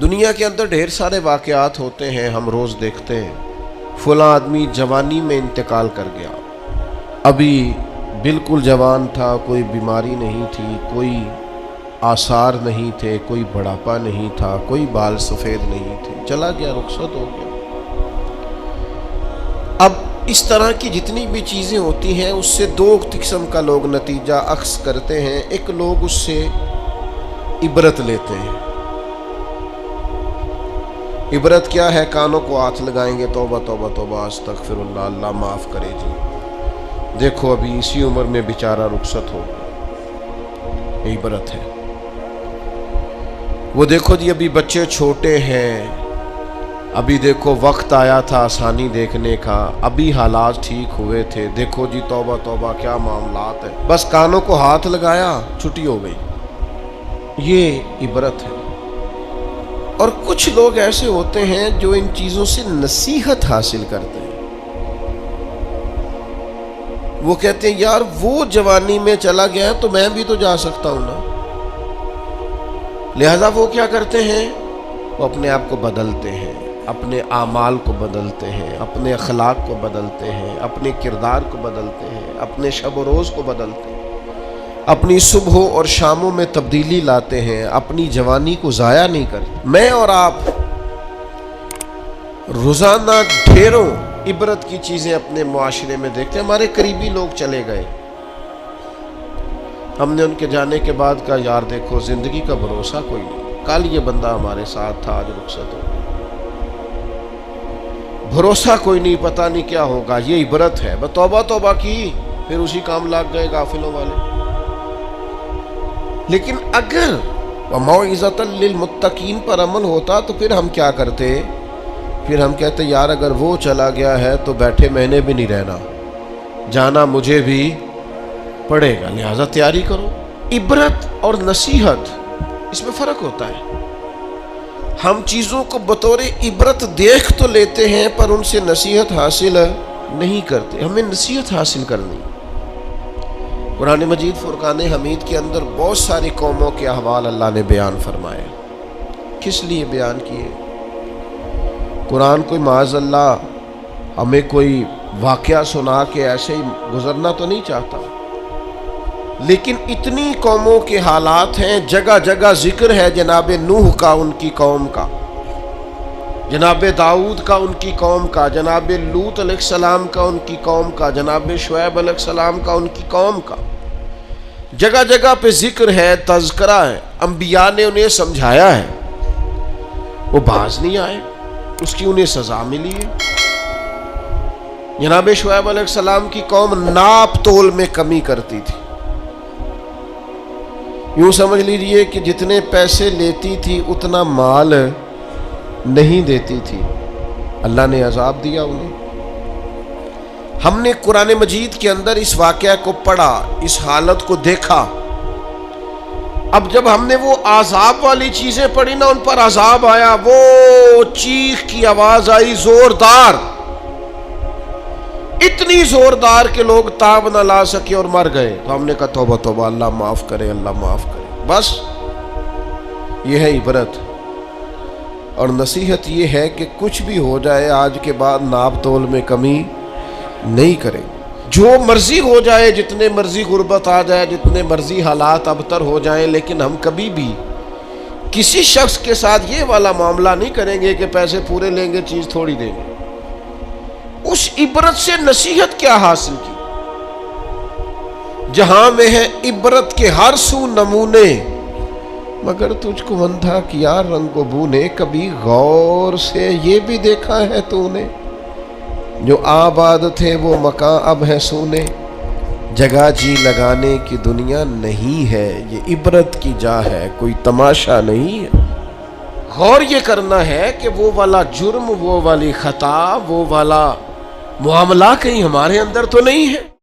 دنیا کے اندر ڈھیر سارے واقعات ہوتے ہیں، ہم روز دیکھتے ہیں فلاں آدمی جوانی میں انتقال کر گیا، ابھی بالکل جوان تھا، کوئی بیماری نہیں تھی، کوئی آثار نہیں تھے، کوئی بڑھاپا نہیں تھا، کوئی بال سفید نہیں تھے، چلا گیا، رخصت ہو گیا۔ اب اس طرح کی جتنی بھی چیزیں ہوتی ہیں اس سے دو قسم کا لوگ نتیجہ اخذ کرتے ہیں۔ ایک لوگ اس سے عبرت لیتے ہیں۔ عبرت کیا ہے؟ کانوں کو ہاتھ لگائیں گے، توبہ توبہ توبہ استغفر اللہ، اللہ معاف کرے جی، دیکھو ابھی اسی عمر میں بیچارہ رخصت ہو گیا، یہ عبرت ہے۔ وہ دیکھو جی ابھی بچے چھوٹے ہیں، ابھی دیکھو وقت آیا تھا آسانی دیکھنے کا، ابھی حالات ٹھیک ہوئے تھے، دیکھو جی توبہ توبہ کیا معاملات ہیں، بس کانوں کو ہاتھ لگایا، چھٹی ہو گئی، یہ عبرت ہے۔ اور کچھ لوگ ایسے ہوتے ہیں جو ان چیزوں سے نصیحت حاصل کرتے ہیں۔ وہ کہتے ہیں یار وہ جوانی میں چلا گیا تو میں بھی تو جا سکتا ہوں نا، لہذا وہ کیا کرتے ہیں؟ وہ اپنے آپ کو بدلتے ہیں، اپنے اعمال کو بدلتے ہیں، اپنے اخلاق کو بدلتے ہیں، اپنے کردار کو بدلتے ہیں، اپنے شب و روز کو بدلتے ہیں، اپنی صبح اور شاموں میں تبدیلی لاتے ہیں، اپنی جوانی کو ضائع نہیں کرتے۔ میں اور آپ روزانہ ڈھیروں عبرت کی چیزیں اپنے معاشرے میں دیکھتے ہیں۔ ہمارے قریبی لوگ چلے گئے، ہم نے ان کے جانے کے بعد کہا یار دیکھو زندگی کا بھروسہ کوئی نہیں، کل یہ بندہ ہمارے ساتھ تھا، آج رخصت ہو گیا، بھروسہ کوئی نہیں، پتہ نہیں کیا ہوگا۔ یہ عبرت ہے۔ توبہ توبہ کی، پھر اسی کام لگ گئے غافلوں والے۔ لیکن اگر وَمَوْعِظَةً لِّلْمُتَّقِينَ پر عمل ہوتا تو پھر ہم کیا کرتے؟ پھر ہم کہتے یار اگر وہ چلا گیا ہے تو بیٹھے میں نے بھی نہیں رہنا، جانا مجھے بھی پڑے گا، لہذا تیاری کرو۔ عبرت اور نصیحت اس میں فرق ہوتا ہے۔ ہم چیزوں کو بطور عبرت دیکھ تو لیتے ہیں پر ان سے نصیحت حاصل نہیں کرتے۔ ہمیں نصیحت حاصل کرنی۔ قرآن مجید فرقان حمید کے اندر بہت ساری قوموں کے احوال اللہ نے بیان فرمائے۔ کس لیے بیان کیے؟ قرآن کوئی معاذ اللہ ہمیں کوئی واقعہ سنا کے ایسے ہی گزرنا تو نہیں چاہتا، لیکن اتنی قوموں کے حالات ہیں، جگہ جگہ ذکر ہے جناب نوح کا، ان کی قوم کا، جناب داؤد کا، ان کی قوم کا، جناب لوط علیہ السلام کا، ان کی قوم کا، جناب شعیب علیہ السلام کا، ان کی قوم کا، جگہ جگہ پہ ذکر ہے، تذکرہ ہے، انبیاء نے انہیں سمجھایا ہے، وہ باز نہیں آئے، اس کی انہیں سزا ملی ہے۔ جناب شعیب علیہ السلام کی قوم ناپ تول میں کمی کرتی تھی، یوں سمجھ لیجئے کہ جتنے پیسے لیتی تھی اتنا مال نہیں دیتی تھی، اللہ نے عذاب دیا انہیں۔ ہم نے قرآن مجید کے اندر اس واقعہ کو پڑھا، اس حالت کو دیکھا۔ اب جب ہم نے وہ عذاب والی چیزیں پڑھی نا، ان پر عذاب آیا، وہ چیخ کی آواز آئی زوردار، اتنی زوردار کہ لوگ تاب نہ لا سکے اور مر گئے۔ تو ہم نے کہا توبہ توبہ، اللہ معاف کرے، اللہ معاف کرے۔ بس یہ ہے عبرت اور نصیحت، یہ ہے کہ کچھ بھی ہو جائے آج کے بعد ناپ تول میں کمی نہیں کریں، جو مرضی ہو جائے، جتنے مرضی غربت آ جائے، جتنے مرضی حالات ابتر ہو جائیں، لیکن ہم کبھی بھی کسی شخص کے ساتھ یہ والا معاملہ نہیں کریں گے کہ پیسے پورے لیں گے چیز تھوڑی دیں گے۔ اس عبرت سے نصیحت کیا حاصل کی؟ جہاں میں ہے عبرت کے ہر سو نمونے، مگر تجھ کو اندھا کیا رنگ و بو نے، کبھی غور سے یہ بھی دیکھا ہے تو نے، جو آباد تھے وہ مکان اب ہے سونے، جگہ جی لگانے کی دنیا نہیں ہے، یہ عبرت کی جا ہے، کوئی تماشا نہیں ہے۔ غور یہ کرنا ہے کہ وہ والا جرم، وہ والی خطا، وہ والا معاملہ کہیں ہمارے اندر تو نہیں ہے۔